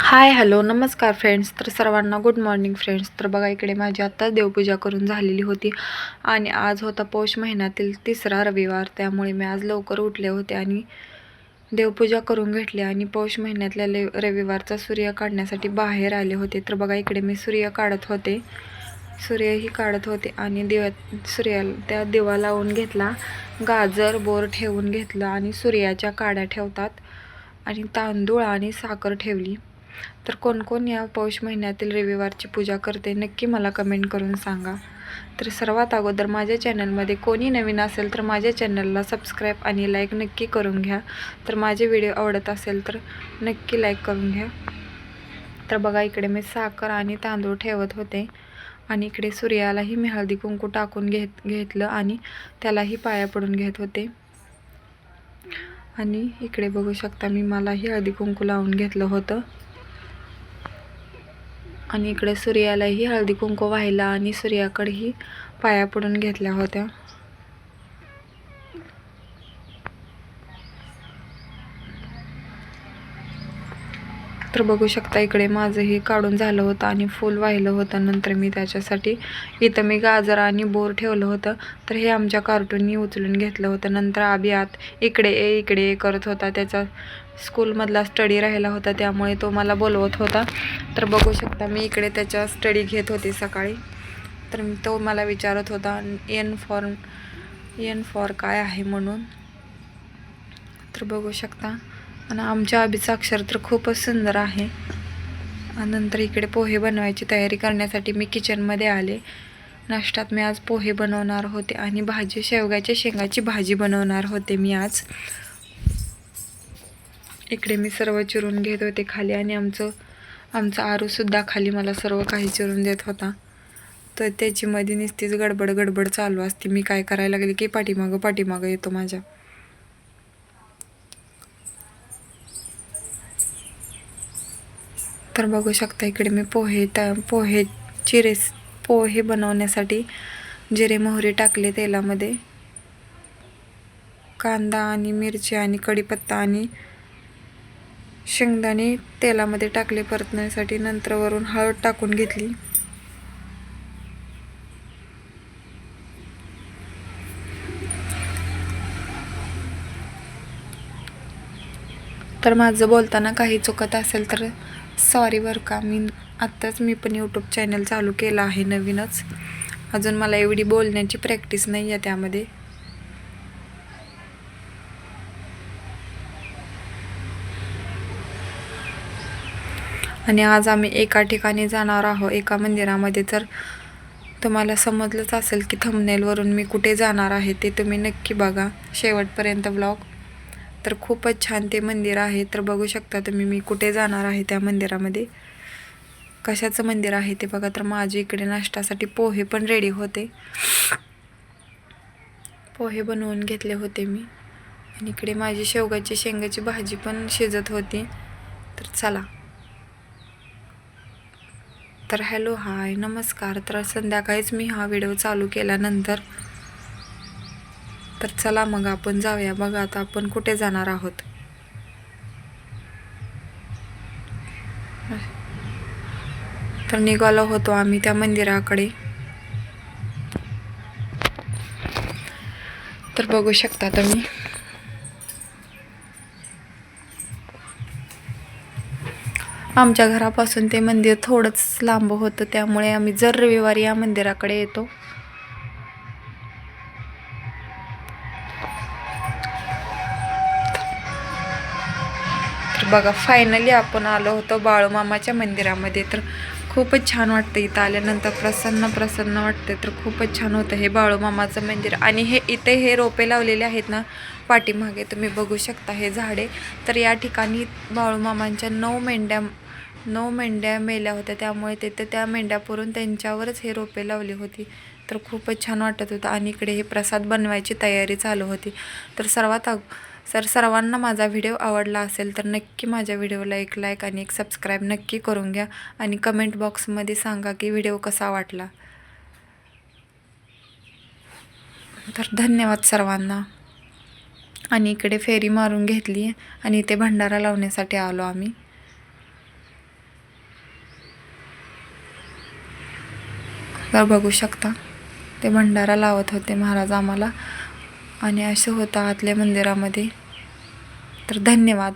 Hi hello नमस्कार friends. तर सर्वांना गुड मॉर्निंग फ्रेंड्स. तर बघा इकडे माझी आत्ताच देवपूजा करून झालेली होती आणि आज होता पौष महिन्यातील तिसरा रविवार, त्यामुळे मी आज लवकर उठले होते आणि देवपूजा करून घेतली आणि पौष महिन्यातल्या रविवारचा सूर्य काढण्यासाठी बाहेर आले होते. तर बघा इकडे मी सूर्य काढत होते, सूर्यही काढत होते आणि सूर्याला त्या दिवा लावून घेतला, गाजर बोर ठेवून घेतलं आणि सूर्याच्या काड्या ठेवतात आणि तांदूळ आणि साखर ठेवली. तर कोण कोण या पौष महिन्यातील रविवारची पूजा करते नक्की मला कमेंट करून सांगा. तर सर्वात अगोदर माझ्या चॅनलमध्ये कोणी नवीन असेल तर माझ्या चॅनलला सबस्क्राईब आणि लाईक नक्की करून घ्या. तर माझे व्हिडिओ आवडत असेल तर नक्की लाईक करून घ्या. तर बघा इकडे मी साखर आणि तांदूळ ठेवत होते आणि इकडे सूर्यालाही मी हळदी कुंकू टाकून घेतलं आणि त्यालाही पाया पडून घेत होते. आणि इकडे बघू शकता मलाही हळदी कुंकू लावून घेतलं होतं आणि इकडे सूर्यालाही हळदी कुंकू वाहिला आणि सूर्याकडेही पाया पडून घेतल्या होत्या. तर बघू शकता इकडे माझं हे काढून झालं होतं आणि फूल वाहिलं होतं. नंतर मी त्याच्यासाठी इथं मी गाजर आणि बोर ठेवलं होतं. तर हे आमच्या कार्टूननी उचलून घेतलं होतं. नंतर आबी आत इकडे ये करत होता, त्याचा स्कूलमधला स्टडी राहिला होता त्यामुळे तो मला बोलवत होता. तर बघू शकता मी इकडे त्याच्या स्टडी घेत होते सकाळी. तर तो मला विचारत होता एन फॉर काय आहे म्हणून. तर बघू शकता आणि आमच्या आबीचं अक्षर तर खूपच सुंदर आहे. नंतर इकडे पोहे बनवायची तयारी करण्यासाठी मी किचनमध्ये आले. नाश्त्यात मी आज पोहे बनवणार होते आणि भाजी शेवग्याच्या शेंगाची भाजी बनवणार होते मी आज. इकडे मी सर्व चिरून घेत होते खाली आणि आमचा आरूसुद्धा खाली मला सर्व काही चिरून देत होता. तर त्याची मध्ये नुसतीच गडबड चालू असते. मी काय करायला लागले की पाठीमागं येतो माझ्या. तर बघू शकता इकडे मी पोहे बनवण्यासाठी जिरे मोहरी टाकले तेलामध्ये. कांदा आणि मिरची आणि कढीपत्ता आणि शेंगदाणे तेलामध्ये टाकले परतण्यासाठी. नंतर वरून हळद टाकून घेतली. तर माझं बोलताना काही चुकत असेल तर सॉरी बरं का. आत्ताच मी पण यूट्यूब चॅनल चालू केलं आहे नवीनच. अजून मला एवढी बोलण्याची प्रॅक्टिस नाही आहे त्यामध्ये. आणि आज आम्ही एका ठिकाणी जाणार आहोत, एका मंदिरामध्ये. तर तुम्हाला समजलंच असेल की थंबनेलवरून मी कुठे जाणार आहे ते तुम्ही नक्की बघा शेवटपर्यंत व्लॉग. तर खूपच छान ते मंदिर आहे. तर बघू शकता तुम्ही मी कुठे जाणार आहे त्या मंदिरामध्ये, कशाचं मंदिर आहे ते बघा. तर माझे इकडे नाश्त्यासाठी पोहे पण रेडी होते, पोहे बनवून घेतले होते मी. आणि इकडे माझी शेंगाची भाजी पण शिजत होती. तर चला. तर हॅलो हाय नमस्कार. तर संध्याकाळीच मी हा व्हिडिओ चालू केल्यानंतर तर चला मग आपण जाऊया. बघा आता आपण कुठे जाणार आहोत. तर निघालो होतो आम्ही त्या मंदिराकडे. तर बघू शकता तुम्ही आमच्या घरापासून ते मंदिर थोडंच लांब होतं, त्यामुळे आम्ही जर रविवारी या मंदिराकडे येतो. तर बघा फायनली आपण आलो होतो बाळूमामाच्या मंदिरामध्ये. तर खूपच छान वाटतं इथं आल्यानंतर, प्रसन्न वाटते. तर खूपच छान होतं हे बाळूमामाचं मंदिर. आणि इथे हे रोपे लावलेले आहेत ना पाठीमागे, तुम्ही बघू शकता हे झाडे. तर या ठिकाणी बाळूमामांच्या 9 मेंढ्या मेल्या होत्या, त्यामुळे तिथे त्या मेंढ्या पुरून त्यांच्यावरच हे रोपे लावली होती. तर खूपच छान वाटत होतं. आणि इकडे हे प्रसाद बनवायची तयारी चालू होती. तर सर्वांना माझा व्हिडिओ आवडला असेल तर नक्की माझ्या व्हिडिओला एक लाईक आणि एक सबस्क्राईब नक्की करून घ्या. आणि कमेंट बॉक्समध्ये सांगा की व्हिडिओ कसा वाटला. तर धन्यवाद सर्वांना. आणि इकडे फेरी मारून घेतली आणि इथे भंडारा लावण्यासाठी आलो आम्ही. तर बघू शकता ते भंडारा लावत होते महाराज आम्हाला. आणि असं होतं आतल्या मंदिरामध्ये. तर धन्यवाद.